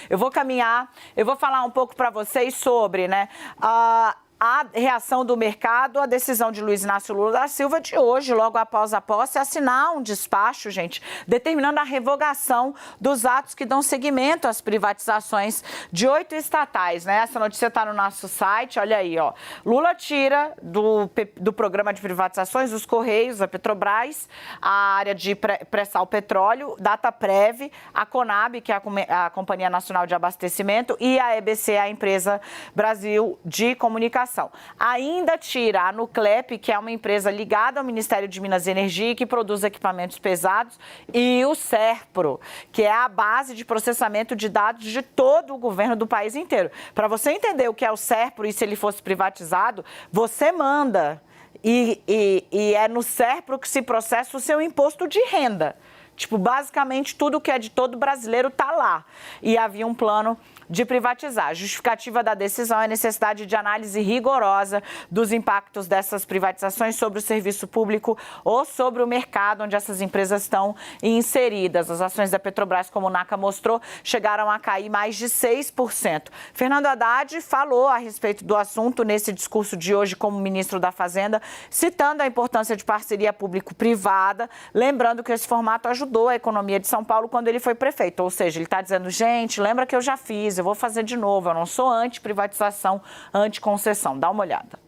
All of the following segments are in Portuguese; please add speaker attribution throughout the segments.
Speaker 1: Eu vou caminhar, eu vou falar um pouco para vocês sobre, né, a reação do mercado à decisão de Luiz Inácio Lula da Silva de hoje, logo após a posse, assinar um despacho, gente, determinando a revogação dos atos que dão seguimento às privatizações de 8 estatais, né? Essa notícia está no nosso site, olha aí, ó. Lula tira do programa de privatizações os Correios, a Petrobras, a área de pré-sal petróleo, Dataprev, a Conab, que é a Companhia Nacional de Abastecimento, e a EBC, a Empresa Brasil de Comunicação. Ainda tira a Nuclep, que é uma empresa ligada ao Ministério de Minas e Energia e que produz equipamentos pesados, e o Serpro, que é a base de processamento de dados de todo o governo do país inteiro. Para você entender o que é o Serpro e se ele fosse privatizado, você manda. E é no Serpro que se processa o seu imposto de renda. Tipo, basicamente tudo que é de todo brasileiro está lá. E havia um plano de privatizar. A justificativa da decisão é a necessidade de análise rigorosa dos impactos dessas privatizações sobre o serviço público ou sobre o mercado onde essas empresas estão inseridas. As ações da Petrobras, como o NACA mostrou, chegaram a cair mais de 6%. Fernando Haddad falou a respeito do assunto nesse discurso de hoje como ministro da Fazenda, citando a importância de parceria público-privada, lembrando que esse formato ajudou a economia de São Paulo quando ele foi prefeito. Ou seja, ele está dizendo, gente, lembra que eu já fiz, eu vou fazer de novo, eu não sou anti-privatização, anti-concessão. Dá uma olhada.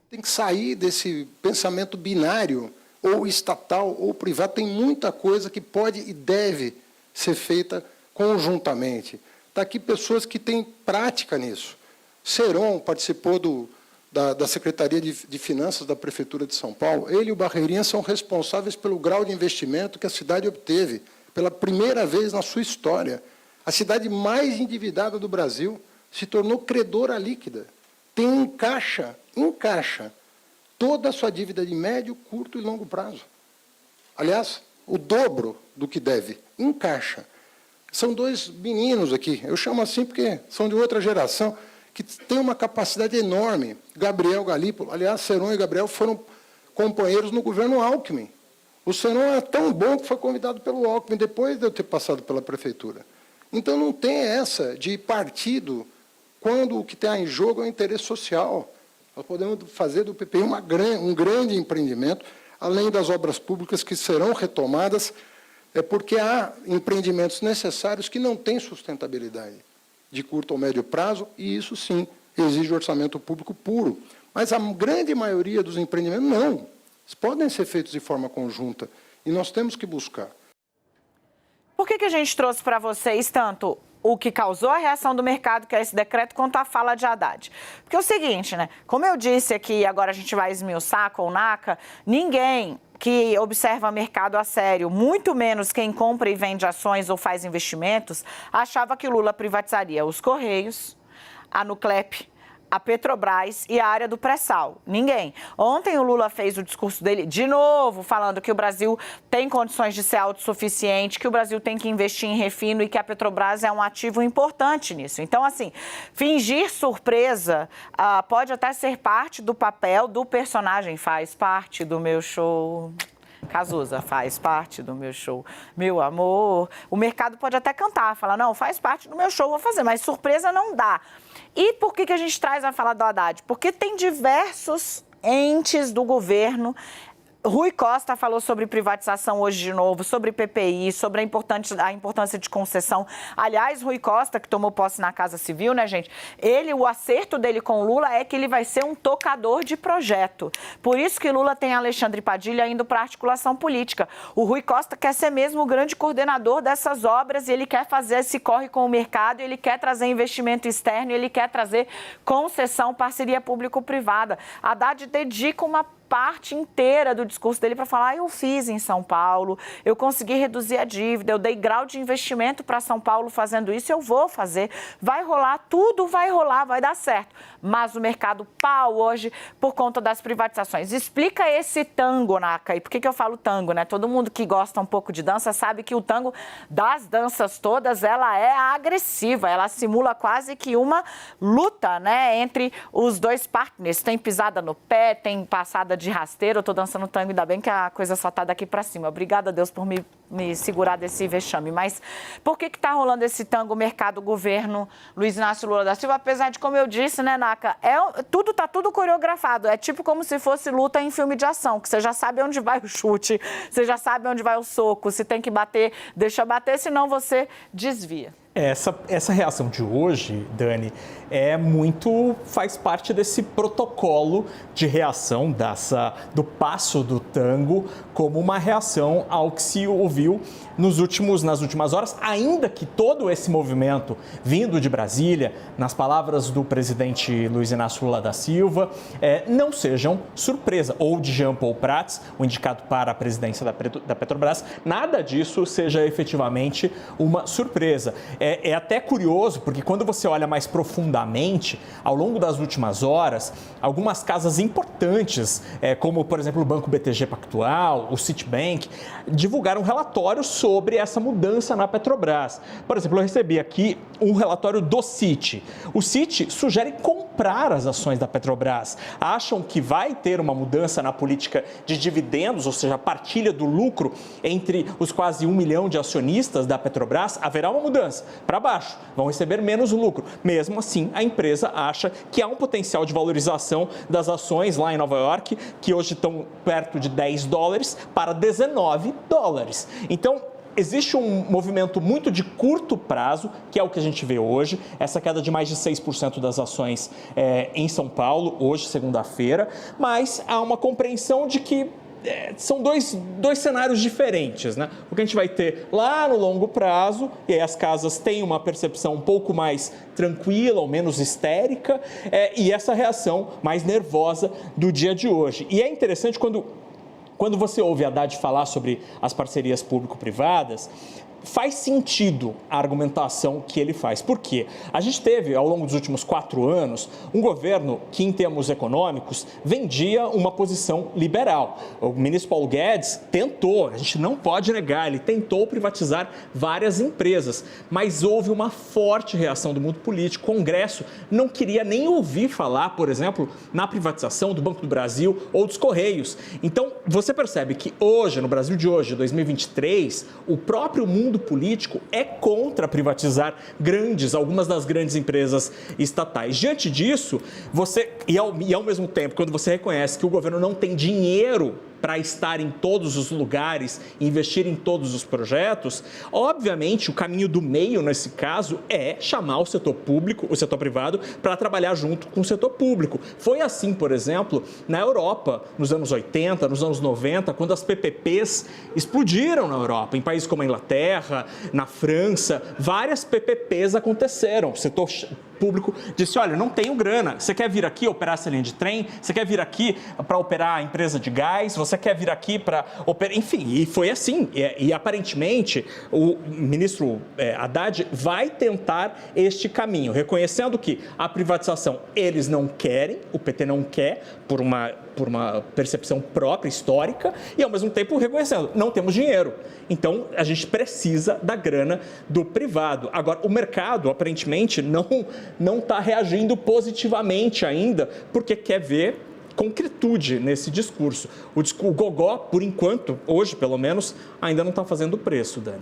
Speaker 2: Tem que sair desse pensamento binário, ou estatal ou privado. Tem muita coisa que pode e deve ser feita conjuntamente. Está aqui pessoas que têm prática nisso. Seron participou da Secretaria de Finanças da Prefeitura de São Paulo. Ele e o Barreirinha são responsáveis pelo grau de investimento que a cidade obteve pela primeira vez na sua história. A cidade mais endividada do Brasil se tornou credora líquida. Tem em caixa toda a sua dívida de médio, curto e longo prazo. Aliás, o dobro do que deve, em caixa. São dois meninos aqui, eu chamo assim porque são de outra geração, que têm uma capacidade enorme. Gabriel Galípolo, aliás, Seron e Gabriel foram companheiros no governo Alckmin. O Seron é tão bom que foi convidado pelo Alckmin depois de eu ter passado pela prefeitura. Então, não tem essa de partido quando o que está em jogo é o interesse social. Nós podemos fazer do PPI um grande empreendimento, além das obras públicas que serão retomadas, porque há empreendimentos necessários que não têm sustentabilidade de curto ou médio prazo, e isso, sim, exige orçamento público puro. Mas a grande maioria dos empreendimentos, não. Eles podem ser feitos de forma conjunta, e nós temos que buscar.
Speaker 1: Por que a gente trouxe para vocês tanto o que causou a reação do mercado, que é esse decreto, quanto a fala de Haddad? Porque é o seguinte, né? Como eu disse aqui, agora a gente vai esmiuçar com o NACA, ninguém que observa mercado a sério, muito menos quem compra e vende ações ou faz investimentos, achava que Lula privatizaria os Correios, a Nuclep, a Petrobras e a área do pré-sal. Ninguém. Ontem o Lula fez o discurso dele de novo, falando que o Brasil tem condições de ser autossuficiente, que o Brasil tem que investir em refino e que a Petrobras é um ativo importante nisso. Então, assim, fingir surpresa pode até ser parte do papel do personagem, faz parte do meu show. Cazuza, faz parte do meu show, meu amor. O mercado pode até cantar, falar, não, faz parte do meu show, vou fazer, mas surpresa não dá. E por que a gente traz a fala do Haddad? Porque tem diversos entes do governo. Rui Costa falou sobre privatização hoje de novo, sobre PPI, sobre a importância de concessão. Aliás, Rui Costa, que tomou posse na Casa Civil, né, gente? O acerto dele com Lula é que ele vai ser um tocador de projeto. Por isso que Lula tem Alexandre Padilha indo para a articulação política. O Rui Costa quer ser mesmo o grande coordenador dessas obras e ele quer fazer esse corre com o mercado, ele quer trazer investimento externo, ele quer trazer concessão, parceria público-privada. Haddad dedica uma parte inteira do discurso dele para falar, eu fiz em São Paulo, eu consegui reduzir a dívida, eu dei grau de investimento para São Paulo fazendo isso, eu vou fazer, vai rolar, tudo vai rolar, vai dar certo. Mas o mercado pau hoje por conta das privatizações. Explica esse tango, Naca, e por que eu falo tango, né? Todo mundo que gosta um pouco de dança sabe que o tango, das danças todas, ela é agressiva, ela simula quase que uma luta, né, entre os dois partners. Tem pisada no pé, tem passada de rasteiro, eu tô dançando tango, ainda bem que a coisa só tá daqui para cima. Obrigada a Deus por me segurar desse vexame. Mas por que tá rolando esse tango mercado-governo Luiz Inácio Lula da Silva? Apesar de, como eu disse, né, Naka, tá tudo coreografado. É tipo como se fosse luta em filme de ação, que você já sabe onde vai o chute, você já sabe onde vai o soco, se tem que bater, deixa bater, senão você desvia.
Speaker 3: Essa reação de hoje, Dani, faz parte desse protocolo de reação do passo do tango como uma reação ao que se ouviu nas últimas horas, ainda que todo esse movimento vindo de Brasília, nas palavras do presidente Luiz Inácio Lula da Silva, não sejam surpresa, ou de Jean Paul Prats, o indicado para a presidência da Petrobras, nada disso seja efetivamente uma surpresa. É até curioso, porque quando você olha mais profundamente, ao longo das últimas horas, algumas casas importantes, como, por exemplo, o Banco BTG Pactual, o Citibank, divulgaram relatórios sobre essa mudança na Petrobras. Por exemplo, eu recebi aqui um relatório do Citi. O Citi sugere comprar as ações da Petrobras. Acham que vai ter uma mudança na política de dividendos, ou seja, a partilha do lucro entre os quase 1 milhão de acionistas da Petrobras. Haverá uma mudança para baixo, vão receber menos lucro. Mesmo assim, a empresa acha que há um potencial de valorização das ações lá em Nova York, que hoje estão perto de $10 para $19. Então, existe um movimento muito de curto prazo, que é o que a gente vê hoje, essa queda de mais de 6% das ações em São Paulo, hoje, segunda-feira, mas há uma compreensão de que são dois cenários diferentes, né? O que a gente vai ter lá no longo prazo, e aí as casas têm uma percepção um pouco mais tranquila ou menos histérica, e essa reação mais nervosa do dia de hoje. E é interessante quando você ouve Haddad falar sobre as parcerias público-privadas, faz sentido a argumentação que ele faz. Por quê? A gente teve, ao longo dos últimos 4 anos, um governo que, em termos econômicos, vendia uma posição liberal. O ministro Paulo Guedes tentou, a gente não pode negar, ele tentou privatizar várias empresas, mas houve uma forte reação do mundo político. O Congresso não queria nem ouvir falar, por exemplo, na privatização do Banco do Brasil ou dos Correios. Então, você percebe que hoje, no Brasil de hoje, 2023, o próprio mundo político é contra privatizar algumas das grandes empresas estatais. Diante disso, ao mesmo tempo, quando você reconhece que o governo não tem dinheiro para estar em todos os lugares, investir em todos os projetos, obviamente o caminho do meio nesse caso é chamar o setor público, o setor privado, para trabalhar junto com o setor público. Foi assim, por exemplo, na Europa, nos anos 80, nos anos 90, quando as PPPs explodiram na Europa, em países como a Inglaterra, na França, várias PPPs aconteceram. O setor público disse, olha, não tenho grana, você quer vir aqui operar essa linha de trem? Você quer vir aqui para operar a empresa de gás? Você quer vir aqui para operar? Enfim, e foi assim. E aparentemente, o ministro Haddad vai tentar este caminho, reconhecendo que a privatização eles não querem, o PT não quer, por uma percepção própria, histórica, e ao mesmo tempo reconhecendo, não temos dinheiro. Então, a gente precisa da grana do privado. Agora, o mercado, aparentemente, não está reagindo positivamente ainda, porque quer ver concretude nesse discurso. O gogó, por enquanto, hoje pelo menos, ainda não está fazendo preço, Dani.